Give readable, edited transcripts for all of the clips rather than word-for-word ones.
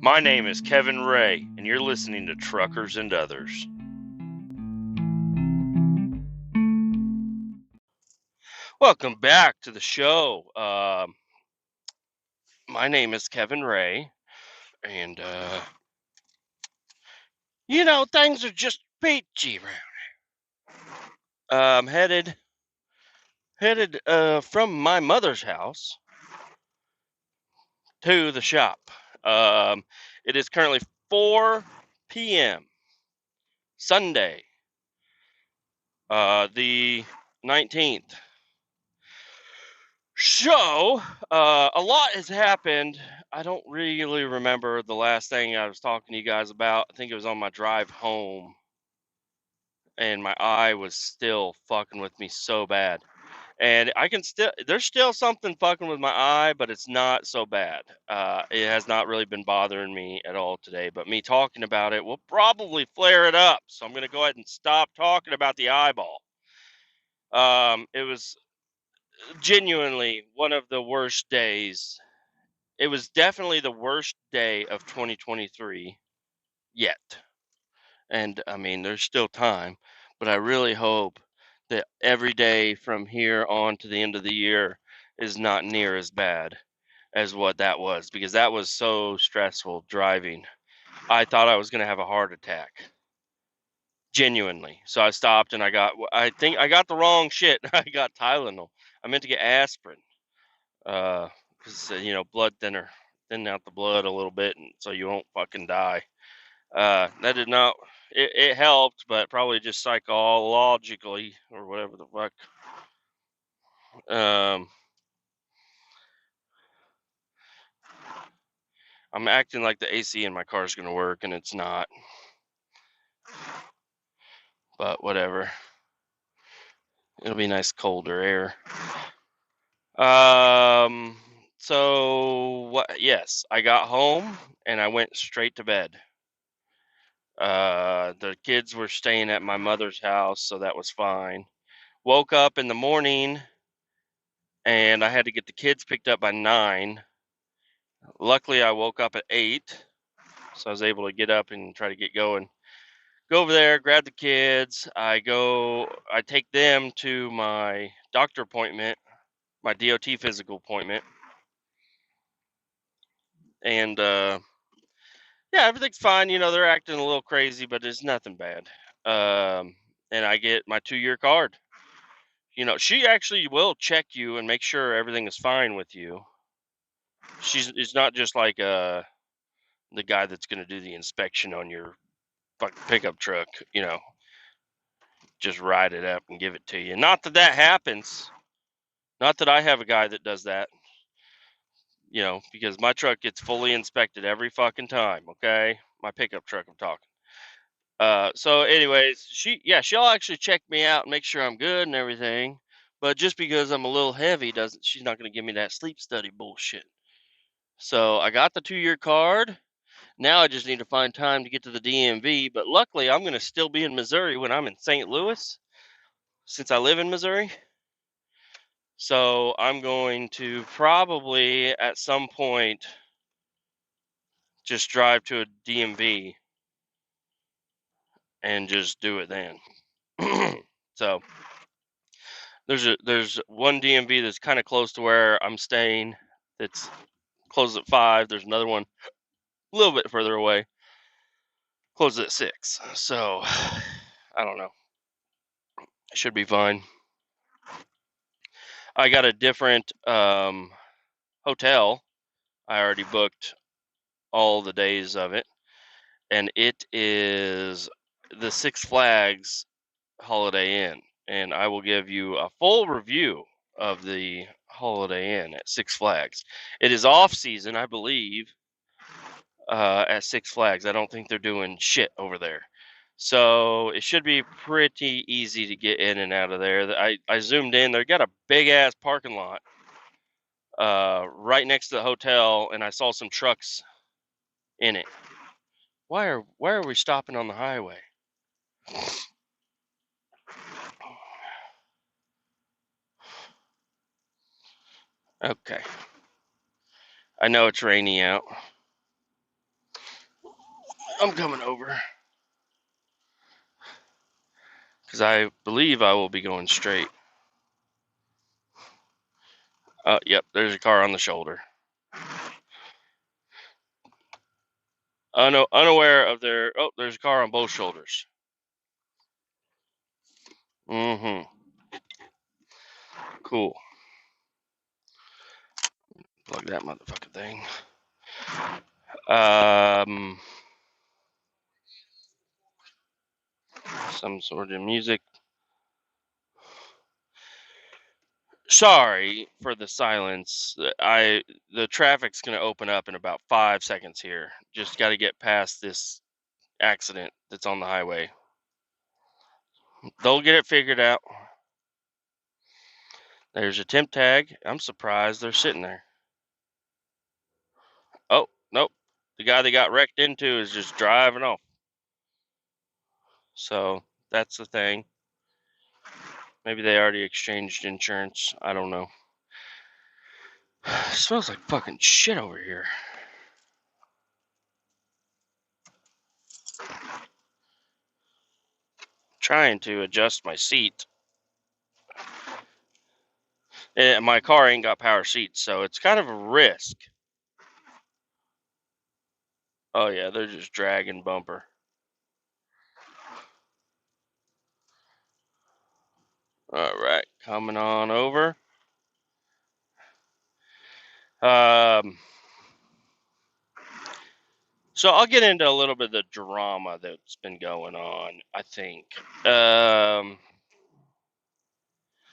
My name is Kevin Ray, and you're listening to Truckers and Others. Welcome back to the show. My name is Kevin Ray, and things are just peachy around. I'm headed from my mother's house to the shop. It is currently 4 p.m. Sunday, the 19th. So, a lot has happened. I don't really remember the last thing I was talking to you guys about. I think it was on my drive home, and my eye was still fucking with me so bad. And there's still something fucking with my eye, but it's not so bad. It has not really been bothering me at all today, but me talking about it will probably flare it up. So I'm going to go ahead and stop talking about the eyeball. It was genuinely one of the worst days. It was definitely the worst day of 2023 yet. And I mean, there's still time, but I really hope that every day from here on to the end of the year is not near as bad as what that was, because that was so stressful driving. I thought I was going to have a heart attack. Genuinely. So I stopped and I think I got the wrong shit. I got Tylenol. I meant to get aspirin. Because blood thinner, thin out the blood a little bit, and so you won't fucking die. That did not. It helped, but probably just psychologically or whatever the fuck. I'm acting like the AC in my car is gonna work, and it's not. But whatever. It'll be nice colder air. So what? Yes, I got home and I went straight to bed. The kids were staying at my mother's house, so that was fine. Woke up in the morning and I had to get the kids picked up by 9. Luckily, I woke up at 8, so I was able to get up and try to get going. Go over there, grab the kids. I take them to my doctor appointment, my DOT physical appointment. And yeah, everything's fine. They're acting a little crazy, but it's nothing bad. And I get my 2-year card. She actually will check you and make sure everything is fine with you. It's not just like the guy that's going to do the inspection on your fucking pickup truck, just ride it up and give it to you. Not that happens. Not that I have a guy that does that, because my truck gets fully inspected every fucking time, okay? My pickup truck, I'm talking. So anyways, she'll actually check me out and make sure I'm good and everything. But just because I'm a little heavy she's not going to give me that sleep study bullshit. So I got the 2-year card. Now I just need to find time to get to the DMV. But luckily, I'm going to still be in Missouri when I'm in St. Louis, since I live in Missouri. So I'm going to probably at some point just drive to a DMV and just do it then. So there's one DMV that's kind of close to where I'm staying. That's closes at 5. There's another one a little bit further away, closes at 6. So I don't know. It should be fine. I got a different hotel. I already booked all the days of it, and it is the Six Flags Holiday Inn. And I will give you a full review of the Holiday Inn at Six Flags. It is off season, I believe, at Six Flags. I don't think they're doing shit over there. So it should be pretty easy to get in and out of there. I zoomed in. They got a big ass parking lot right next to the hotel, and I saw some trucks in it. Why are we stopping on the highway? Okay. I know it's rainy out. I'm coming over. Because I believe I will be going straight. Yep, there's a car on the shoulder. Unaware of their... Oh, there's a car on both shoulders. Mm-hmm. Cool. Plug that motherfucking thing. Some sort of music. Sorry for the silence. The traffic's gonna open up in about 5 seconds here. Just got to get past this accident that's on the highway. They'll get it figured out. There's a temp tag. I'm surprised they're sitting there. Oh, nope. The guy they got wrecked into is just driving off. So that's the thing. Maybe they already exchanged insurance. I don't know. It smells like fucking shit over here. Trying to adjust my seat. And my car ain't got power seats, so it's kind of a risk. Oh yeah, they're just dragging bumper. Alright, coming on over. So I'll get into a little bit of the drama that's been going on, I think.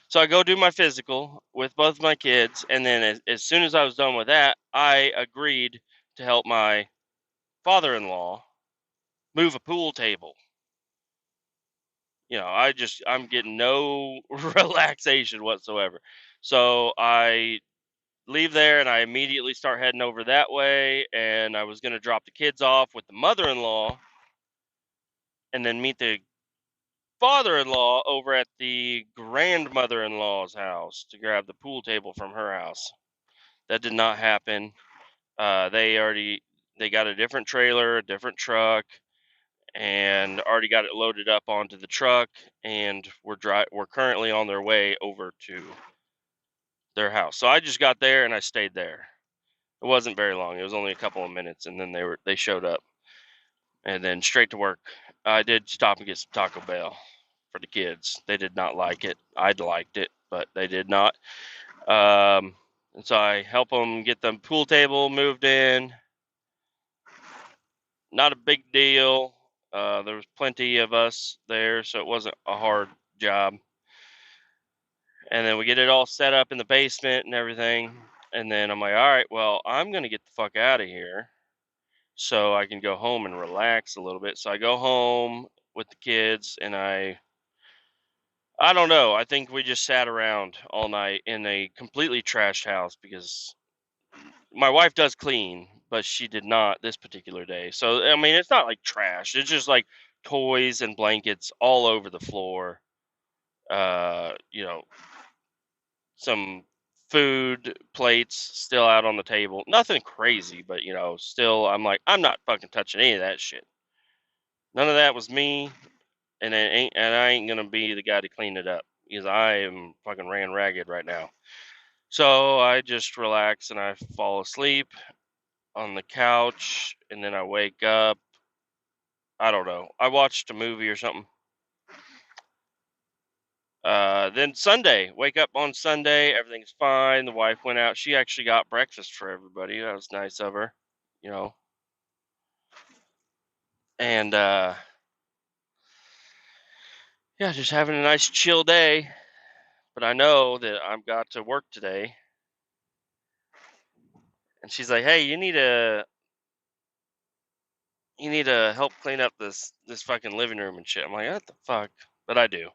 So I go do my physical with both my kids, and then as soon as I was done with that, I agreed to help my father-in-law move a pool table. You know, I'm getting no relaxation whatsoever. So I leave there and I immediately start heading over that way, and I was going to drop the kids off with the mother-in-law and then meet the father-in-law over at the grandmother-in-law's house to grab the pool table from her house. That did not happen. They got a different trailer, a different truck, and already got it loaded up onto the truck, and we're currently on their way over to their house. So I just got there and I stayed there. It wasn't very long. It was only a couple of minutes, and then they showed up, and then straight to work. I did stop and get some Taco Bell for the kids. They did not like it. I'd liked it, but they did not. And so I help them get the pool table moved in. Not a big deal. There was plenty of us there, so it wasn't a hard job. And then we get it all set up in the basement and everything. And then I'm like, all right, well, I'm going to get the fuck out of here so I can go home and relax a little bit. So I go home with the kids, and I don't know. I think we just sat around all night in a completely trashed house because my wife does clean, but she did not this particular day. So I mean, it's not like trash. It's just like toys and blankets all over the floor. You know, some food plates still out on the table. Nothing crazy, but you know, still I'm like, I'm not fucking touching any of that shit. None of that was me, and I ain't gonna be the guy to clean it up because I am fucking ran ragged right now. So I just relax and I fall asleep on the couch, and then I wake up. I don't know. I watched a movie or something. Then Sunday, wake up on Sunday, everything's fine. The wife went out. She actually got breakfast for everybody. That was nice of her, you know. And yeah, just having a nice chill day. But I know that I've got to work today. And she's like, "Hey, you need to help clean up this fucking living room and shit." I'm like, "What the fuck?" But I do.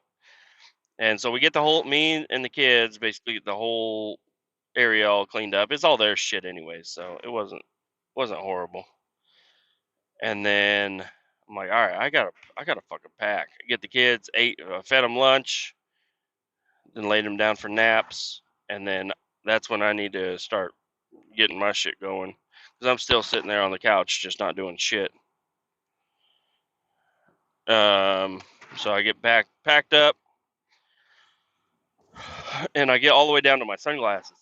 And so we get me and the kids basically get the whole area all cleaned up. It's all their shit anyway, so it wasn't horrible. And then I'm like, all right, I gotta fucking pack. Get the kids, fed them lunch, then laid them down for naps, and then that's when I need to start getting my shit going because I'm still sitting there on the couch just not doing shit. So I get back packed up, and I get all the way down to my sunglasses.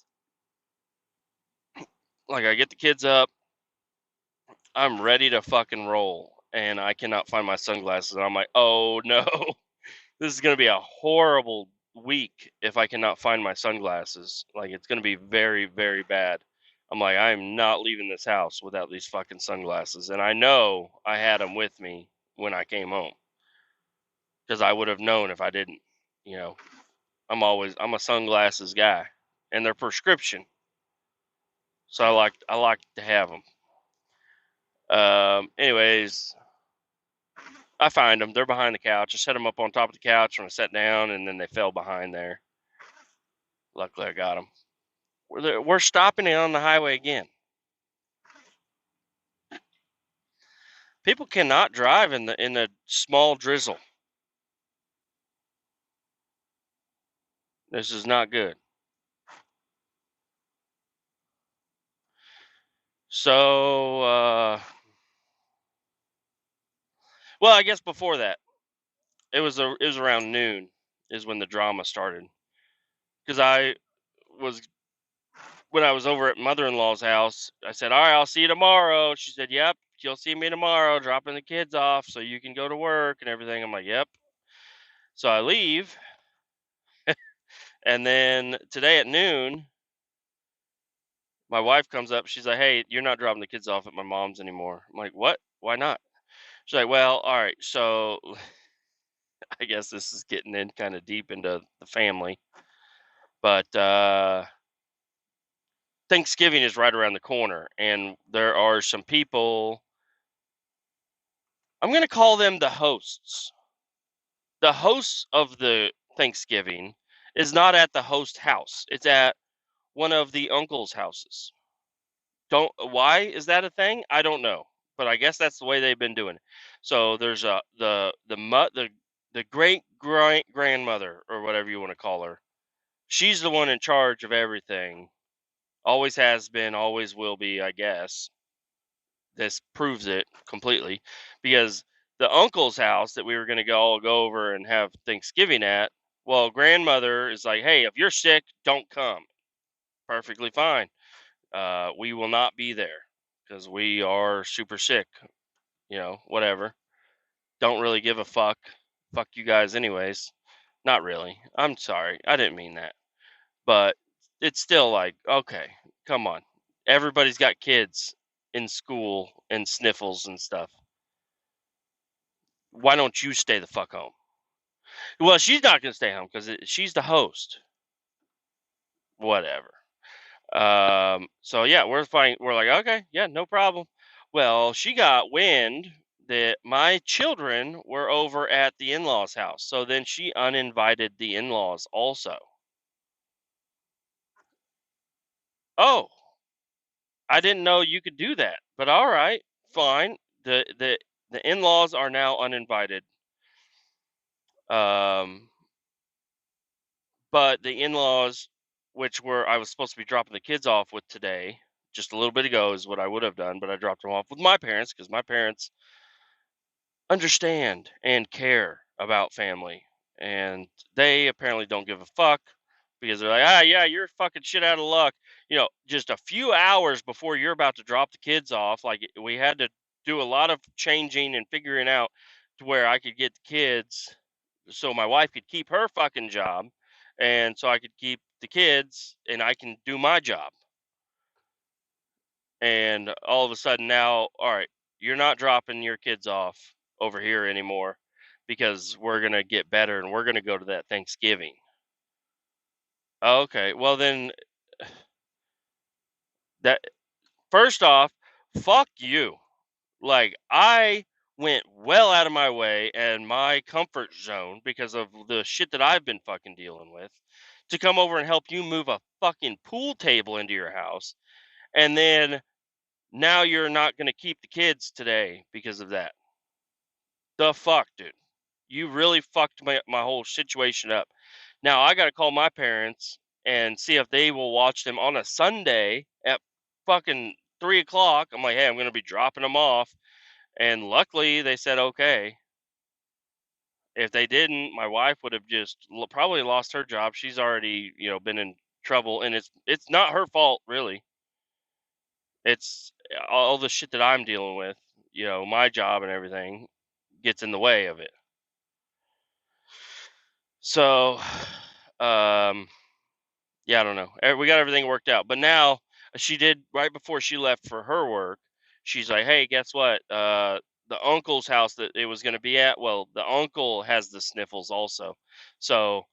Like, I get the kids up, I'm ready to fucking roll, and I cannot find my sunglasses. And I'm like, oh no, this is gonna be a horrible week if I cannot find my sunglasses. Like, it's gonna be very, very bad. I'm like, I am not leaving this house without these fucking sunglasses. And I know I had them with me when I came home, because I would have known if I didn't. You know, I'm a sunglasses guy, and they're prescription, so I like to have them. Anyways, I find them. They're behind the couch. I set them up on top of the couch when I sat down, and then they fell behind there. Luckily, I got them. We're stopping it on the highway again. People cannot drive in the small drizzle. This is not good. So, well, I guess before that, it was around noon is when the drama started. Because was when I was over at mother-in-law's house, I said, "All right, I'll see you tomorrow." She said, "Yep, you'll see me tomorrow, dropping the kids off so you can go to work and everything." I'm like, "Yep." So I leave, and then today at noon, my wife comes up. She's like, "Hey, you're not dropping the kids off at my mom's anymore." I'm like, "What? Why not?" She's like, "Well, all right. So I guess this is getting in kind of deep into the family, but Thanksgiving is right around the corner, and there are some people. I'm going to call them the hosts. The hosts of the Thanksgiving is not at the host house. It's at one of the uncle's houses. Don't Why is that a thing? I don't know, but I guess that's the way they've been doing it. So there's the great grandmother, or whatever you want to call her. She's the one in charge of everything. Always has been, always will be, I guess. This proves it completely, because the uncle's house that we were going to go over and have Thanksgiving at, well, grandmother is like, "Hey, if you're sick, don't come." Perfectly fine. We will not be there because we are super sick. Whatever. Don't really give a fuck. Fuck you guys, anyways. Not really. I'm sorry. I didn't mean that. But it's still like, okay, come on. Everybody's got kids in school and sniffles and stuff. Why don't you stay the fuck home? Well, she's not going to stay home because she's the host. Whatever. So yeah, we're fine. We're like, okay, yeah, no problem. Well, she got wind that my children were over at the in-laws' house. So then she uninvited the in-laws also. Oh, I didn't know you could do that. But all right, fine. The in-laws are now uninvited. Um, but the in-laws, which were I was supposed to be dropping the kids off with today, just a little bit ago, is what I would have done, but I dropped them off with my parents because my parents understand and care about family, and they apparently don't give a fuck, because they're like, "Ah, yeah, you're fucking shit out of luck." Just a few hours before you're about to drop the kids off, like, we had to do a lot of changing and figuring out to where I could get the kids so my wife could keep her fucking job, and so I could keep the kids and I can do my job. And all of a sudden now, all right, you're not dropping your kids off over here anymore because we're going to get better and we're going to go to that Thanksgiving. Okay, well then, that first off, fuck you. Like, I went well out of my way and my comfort zone because of the shit that I've been fucking dealing with to come over and help you move a fucking pool table into your house. And then now you're not going to keep the kids today because of that. The fuck, dude? You really fucked my whole situation up. Now I got to call my parents and see if they will watch them on a Sunday at fucking 3 o'clock. I'm like, "Hey, I'm going to be dropping them off." And luckily they said okay. If they didn't, my wife would have just probably lost her job. She's already, been in trouble, and it's not her fault really. It's all the shit that I'm dealing with. My job and everything gets in the way of it. So, um, yeah, I don't know. We got everything worked out, but now she did right before she left for her work. She's like, "Hey, guess what? The uncle's house that it was going to be at. Well, the uncle has the sniffles also, so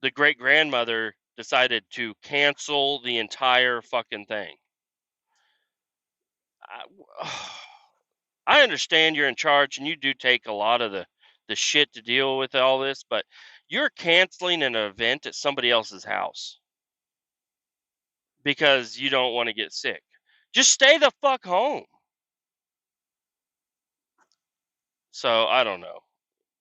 the great grandmother decided to cancel the entire fucking thing." I, I understand you're in charge and you do take a lot of the shit to deal with all this, but you're canceling an event at somebody else's house because you don't want to get sick. Just stay the fuck home. So I don't know.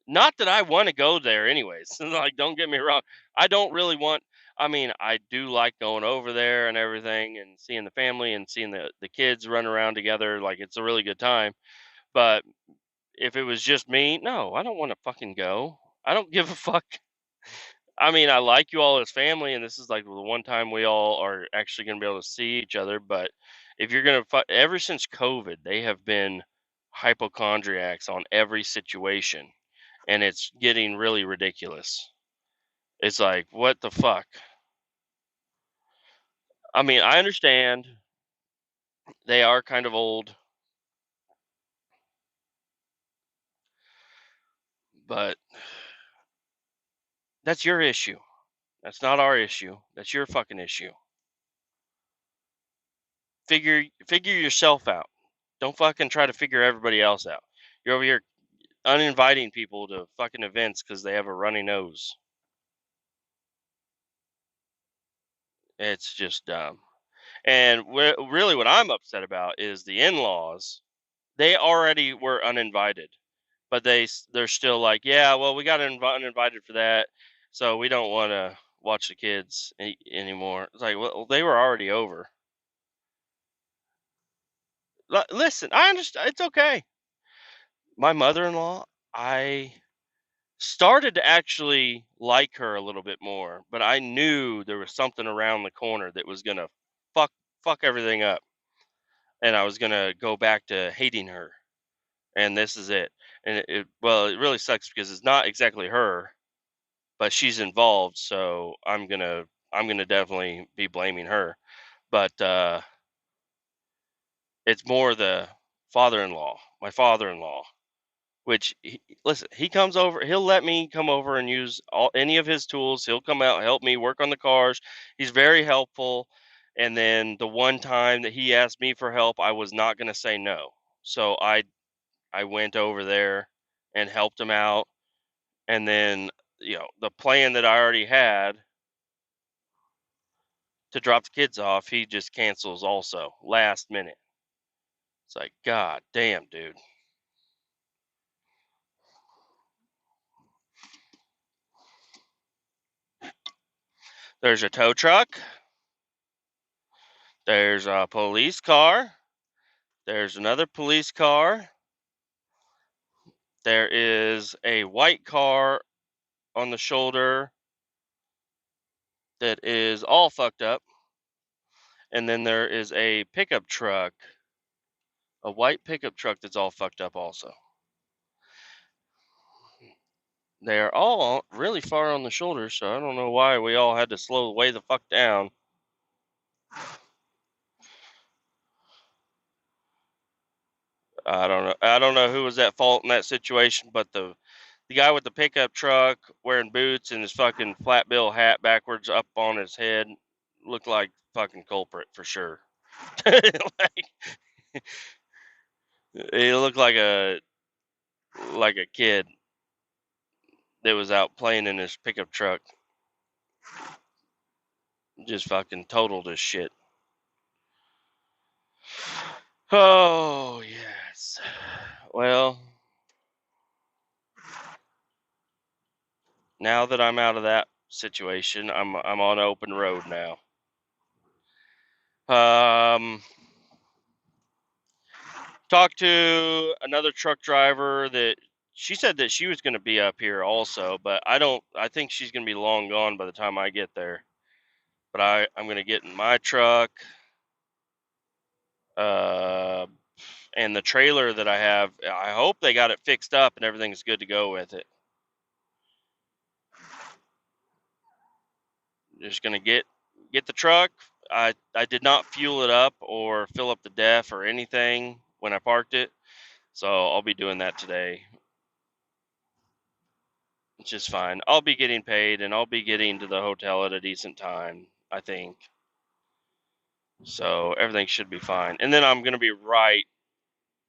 Not that I want to go there anyways. Like, don't get me wrong. I don't really want. I mean, I do like going over there and everything, and seeing the family and seeing the kids run around together. Like, it's a really good time. But if it was just me, no, I don't want to fucking go. I don't give a fuck. I mean, I like you all as family, and this is like the one time we all are actually going to be able to see each other. But if you're going to, ever since COVID, they have been hypochondriacs on every situation, and it's getting really ridiculous. It's like, what the fuck? I mean, I understand they are kind of old, but that's your issue. That's not our issue. That's your fucking issue. Figure yourself out. Don't fucking try to figure everybody else out. You're over here uninviting people to fucking events because they have a runny nose. It's just dumb. And really, what I'm upset about is the in-laws. They already were uninvited, but they're still like, yeah, well, we got uninvited for that, so we don't want to watch the kids anymore. It's like, well, they were already over. Listen, I understand. It's okay. My mother-in-law, I started to actually like her a little bit more, but I knew there was something around the corner that was gonna fuck fuck everything up, and I was gonna go back to hating her. And this is it. And well, it really sucks because it's not exactly her, but she's involved, so I'm gonna definitely be blaming her. But it's more the father-in-law, my father-in-law. Which listen, he comes over. He'll let me come over and use any of his tools. He'll come out and help me work on the cars. He's very helpful. And then the one time that he asked me for help, I was not going to say no. So I went over there and helped him out. And then the plan that I already had to drop the kids off, he just cancels also last minute. It's like, God damn, dude. There's a tow truck. There's a police car. There's another police car. There is a white car on the shoulder that is all fucked up. And then there is a pickup truck, a white pickup truck that's all fucked up also. They are all really far on the shoulder, so I don't know why we all had to slow way the fuck down. I don't know. I don't know who was at fault in that situation, but the guy with the pickup truck wearing boots and his fucking flat bill hat backwards up on his head looked like fucking culprit for sure. Like, he looked like a kid that was out playing in his pickup truck. Just fucking totaled his shit. Oh yes. Well, now that I'm out of that situation, I'm on open road now. Talked to another truck driver that she said that she was going to be up here also, but I think she's going to be long gone by the time I get there. But I'm going to get in my truck, uh, and the trailer that I have. I hope they got it fixed up and everything's good to go with it. Just going to get the truck. I did not fuel it up or fill up the def or anything when I parked it, so I'll be doing that today. Which is fine. I'll be getting paid and I'll be getting to the hotel at a decent time, I think. So everything should be fine. And then I'm going to be right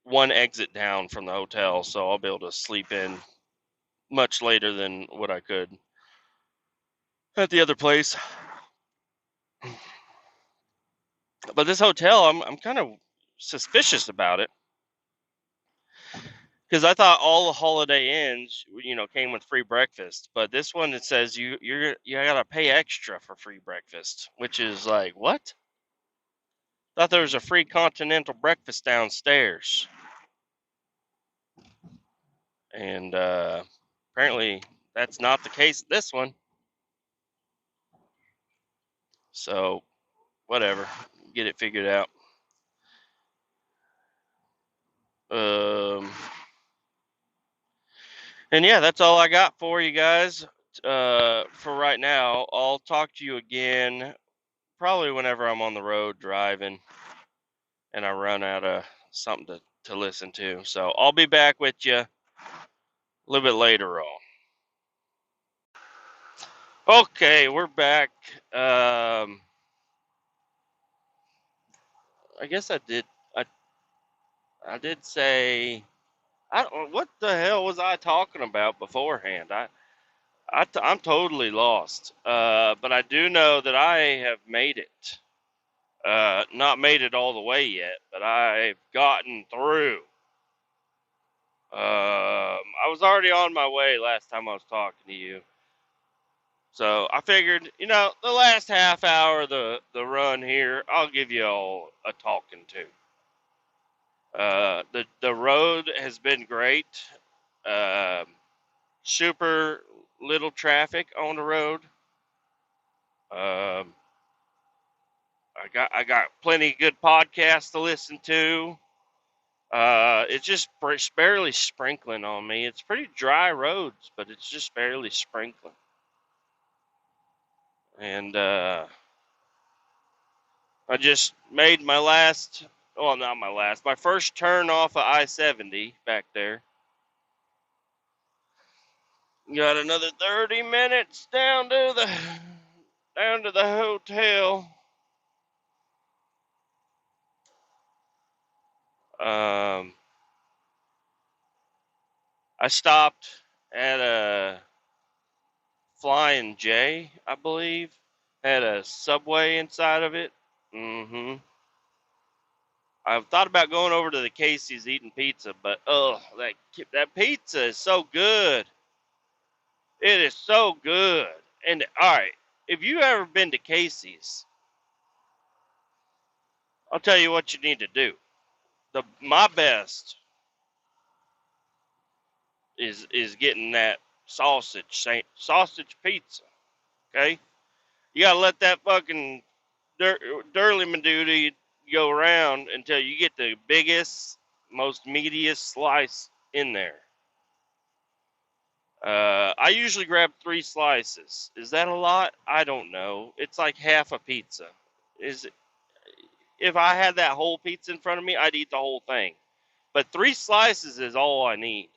one exit down from the hotel, so I'll be able to sleep in much later than what I could at the other place. But this hotel, I'm kind of suspicious about it because I thought all the Holiday Inns, came with free breakfast. But this one, it says you gotta pay extra for free breakfast, which is like, what? Thought there was a free continental breakfast downstairs, and apparently that's not the case at this one. So whatever, get it figured out. And yeah, that's all I got for you guys for right now. I'll talk to you again probably whenever I'm on the road driving and I run out of something to listen to. So I'll be back with you a little bit later on. Okay, we're back. I guess I did say, what the hell was I talking about beforehand? I'm totally lost. But I do know that I have made it. Not made it all the way yet, but I've gotten through. I was already on my way last time I was talking to you. So I figured, the last half hour of the run here, I'll give you all a talking to. The road has been great. Super little traffic on the road. I got plenty of good podcasts to listen to. It's just barely sprinkling on me. It's pretty dry roads, but it's just barely sprinkling. And I just made my first turn off of I-70 back there. Got another 30 minutes down to the hotel. I stopped at a Flying J, I believe. Had a Subway inside of it. I've thought about going over to the Casey's eating pizza, but that pizza is so good. It is so good. And all right, if you ever been to Casey's, I'll tell you what you need to do. My best is getting that sausage pizza. Okay, you gotta let that fucking Durley Maduty go around until you get the biggest, most meatiest slice in there. I usually grab 3 slices. Is that a lot? I don't know. It's like half a pizza. If I had that whole pizza in front of me, I'd eat the whole thing. But 3 slices is all I need.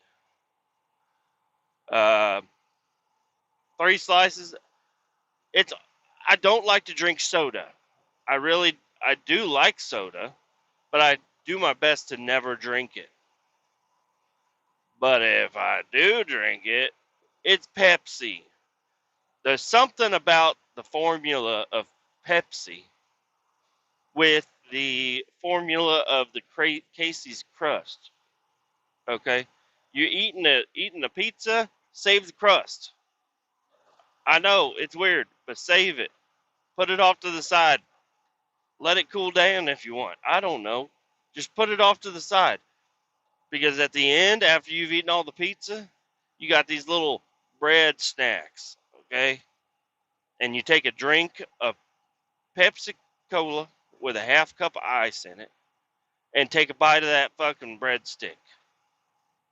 3 slices. I don't like to drink soda. I do like soda, but I do my best to never drink it. But if I do drink it, it's Pepsi. There's something about the formula of Pepsi with the formula of the Casey's crust. Okay, you eating a pizza, save the crust. I know it's weird, but save it. Put it off to the side. Let it cool down if you want. I don't know. Just put it off to the side. Because at the end, after you've eaten all the pizza, you got these little bread snacks, okay? And you take a drink of Pepsi Cola with a half cup of ice in it and take a bite of that fucking breadstick.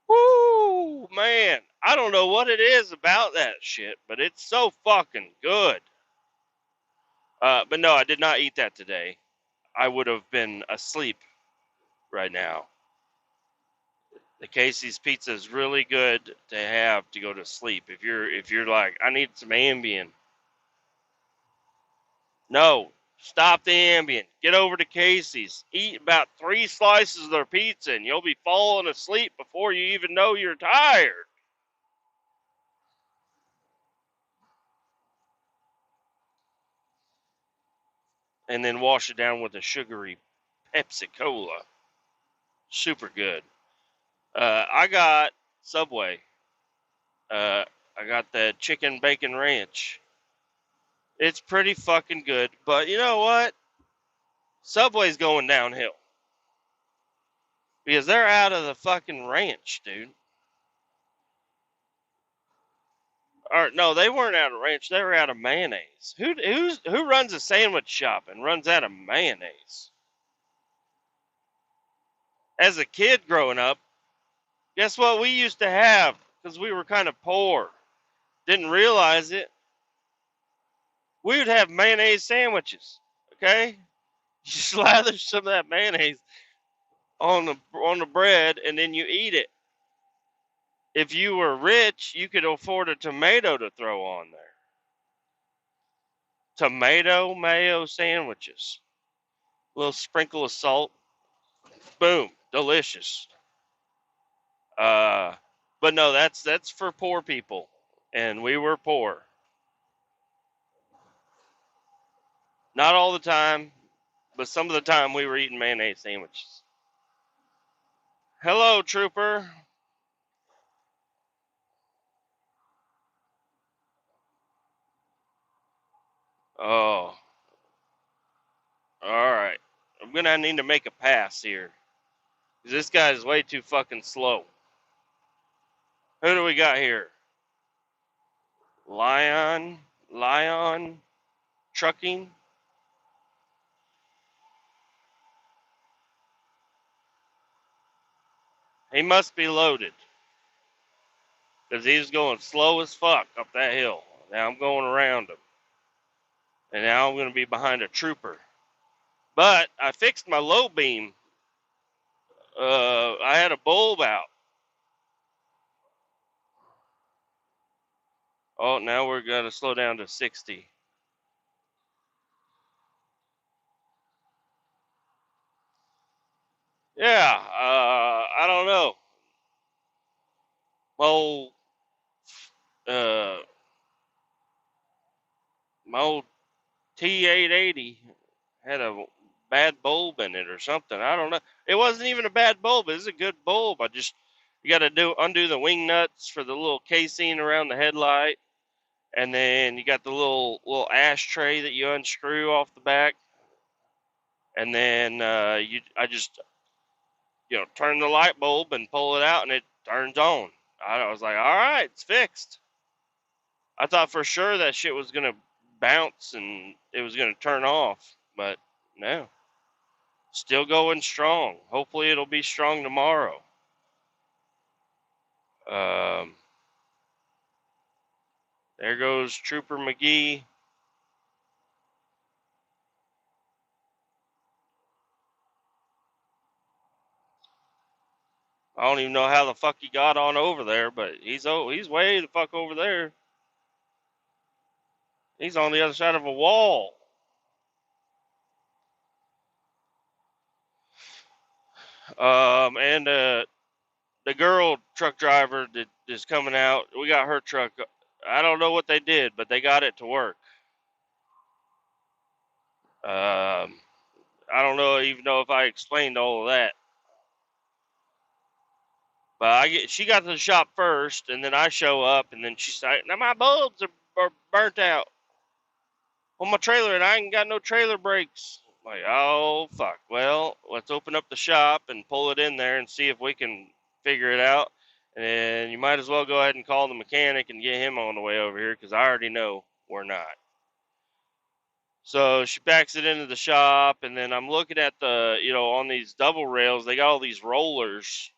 Woo, man. I don't know what it is about that shit, but it's so fucking good. But no, I did not eat that today. I would have been asleep right now. The Casey's pizza is really good to have to go to sleep. If you're like, I need some Ambien. No, stop the Ambien. Get over to Casey's. Eat about 3 slices of their pizza and you'll be falling asleep before you even know you're tired. And then wash it down with a sugary Pepsi Cola. Super good. I got Subway. I got the chicken bacon ranch. It's pretty fucking good. But you know what? Subway's going downhill. Because they're out of the fucking ranch, dude. Or no, they weren't out of ranch. They were out of mayonnaise. Who runs a sandwich shop and runs out of mayonnaise? As a kid growing up, guess what we used to have? Because we were kind of poor. Didn't realize it. We would have mayonnaise sandwiches. Okay? You slather some of that mayonnaise on the bread and then you eat it. If you were rich, you could afford a tomato to throw on there. Tomato mayo sandwiches. A little sprinkle of salt. Boom. Delicious. But no, that's for poor people. And we were poor. Not all the time, but some of the time we were eating mayonnaise sandwiches. Hello, trooper. Oh, all right. I'm gonna need to make a pass here. 'Cause this guy is way too fucking slow. Who do we got here? Lion Trucking. He must be loaded. Because he was going slow as fuck up that hill. Now I'm going around him. And now I'm going to be behind a trooper. But I fixed my low beam. I had a bulb out. Oh, now we're going to slow down to 60. Yeah, I don't know. My old, uh, my old T880 had a bad bulb in it or something. I don't know. It wasn't even a bad bulb. It was a good bulb. You got to undo the wing nuts for the little casing around the headlight, and then you got the little ashtray that you unscrew off the back, and then I just turn the light bulb and pull it out, and it turns on. I was like, all right, it's fixed. I thought for sure that shit was gonna bounce and it was gonna turn off, but no. Still going strong. Hopefully it'll be strong tomorrow. Um, there goes Trooper McGee. I don't even know how the fuck he got on over there, but he's way the fuck over there. He's on the other side of a wall. And the girl truck driver that is coming out, we got her truck. I don't know what they did, but they got it to work. I don't know even know if I explained all of that. But she got to the shop first, and then I show up, and then she's like, "Now my bulbs are burnt out on my trailer, and I ain't got no trailer brakes." I'm like, oh fuck. Well, let's open up the shop and pull it in there and see if we can figure it out. And you might as well go ahead and call the mechanic and get him on the way over here because I already know we're not. So she backs it into the shop, and then I'm looking at the, on these double rails, they got all these rollers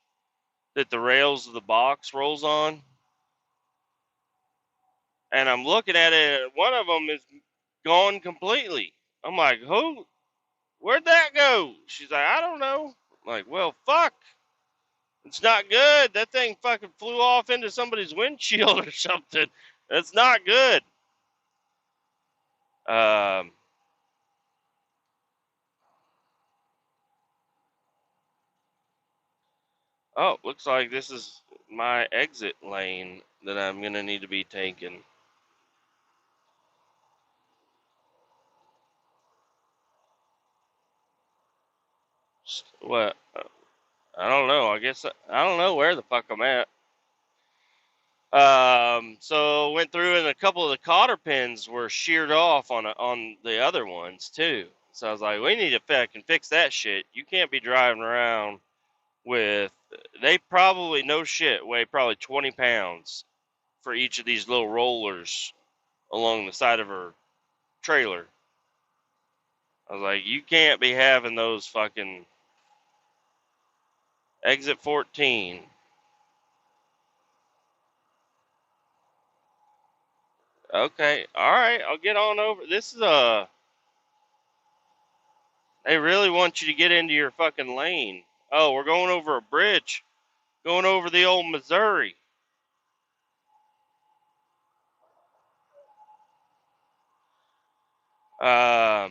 that the rails of the box rolls on. And I'm looking at it, one of them is gone completely. I'm like, where'd that go? She's like, I don't know. I'm like, well, fuck. It's not good. That thing fucking flew off into somebody's windshield or something. That's not good. Um, oh, looks like this is my exit lane that I'm going to need to be taking. What? I don't know. I guess I don't know where the fuck I'm at. So went through and a couple of the cotter pins were sheared off on the other ones too. So I was like, we need to fucking fix that shit. You can't be driving around with, they probably, no shit, weigh probably 20 pounds for each of these little rollers along the side of her trailer. I was like, you can't be having those fucking exit 14. Okay, all right, I'll get on over. This is they really want you to get into your fucking lane. Oh, we're going over a bridge, going over the old Missouri. Uh,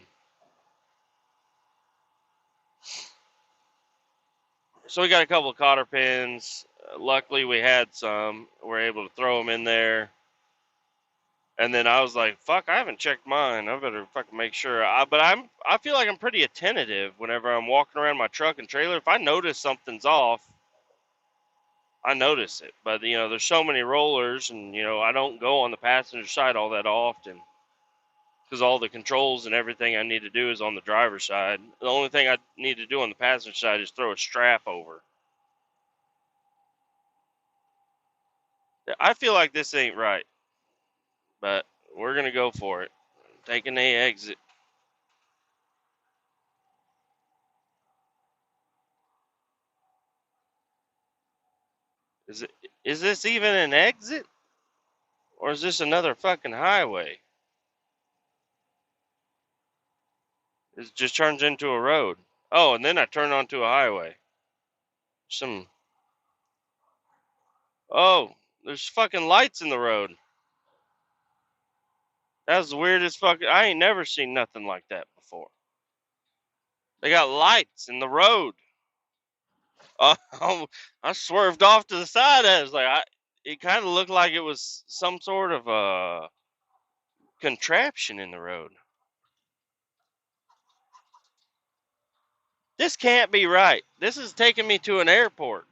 so we got a couple of cotter pins. Luckily, we had some. We're able to throw them in there. And then I was like, "Fuck, I haven't checked mine. I better fucking make sure." But I feel like I'm pretty attentive whenever I'm walking around my truck and trailer. If I notice something's off, I notice it. But there's so many rollers, and I don't go on the passenger side all that often because all the controls and everything I need to do is on the driver's side. The only thing I need to do on the passenger side is throw a strap over. I feel like this ain't right, but we're gonna go for it. Taking the exit. Is it? Is this even an exit, or is this another fucking highway? It just turns into a road. Oh, and then I turn onto a highway. Some. Oh, there's fucking lights in the road. That's the weirdest fucking. I ain't never seen nothing like that before. They got lights in the road. I swerved off to the side. I was like, it kind of looked like it was some sort of a contraption in the road. This can't be right. This is taking me to an airport.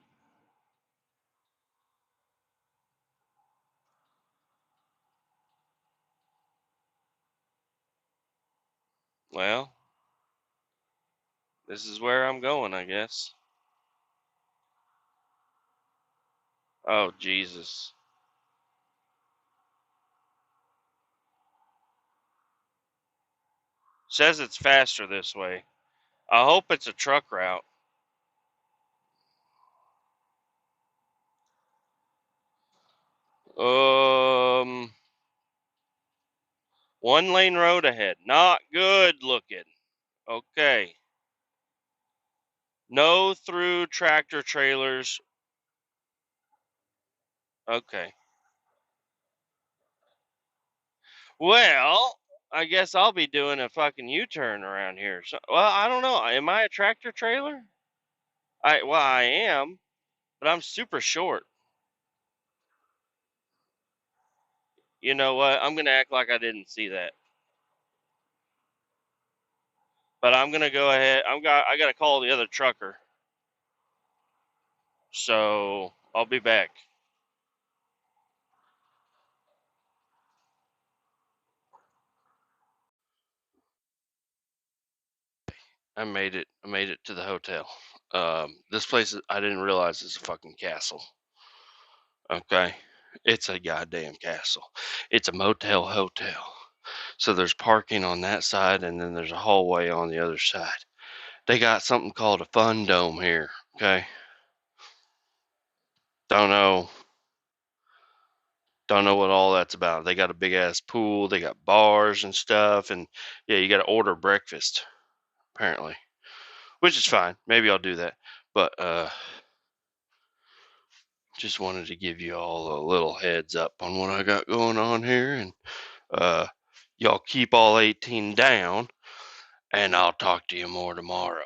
Well, this is where I'm going, I guess. Oh, Jesus. Says it's faster this way. I hope it's a truck route. Um, One lane road ahead. Not good looking. Okay. No through tractor trailers. Okay. Well, I guess I'll be doing a fucking U-turn around here. So, well, I don't know. Am I a tractor trailer? I am, but I'm super short. You know what? I'm gonna act like I didn't see that. But I'm gonna go ahead. I gotta call the other trucker. So I'll be back. I made it. I made it to the hotel. This place, I didn't realize it's a fucking castle. Okay, it's a goddamn castle. It's a motel hotel. So there's parking on that side, and then there's a hallway on the other side. They got something called a fun dome here. Okay, don't know what all that's about. They got a big ass pool. They got bars and stuff, and yeah, you got to order breakfast apparently, which is fine. Maybe I'll do that. But just wanted to give you all a little heads up on what I got going on here, and y'all keep all 18 down, and I'll talk to you more tomorrow.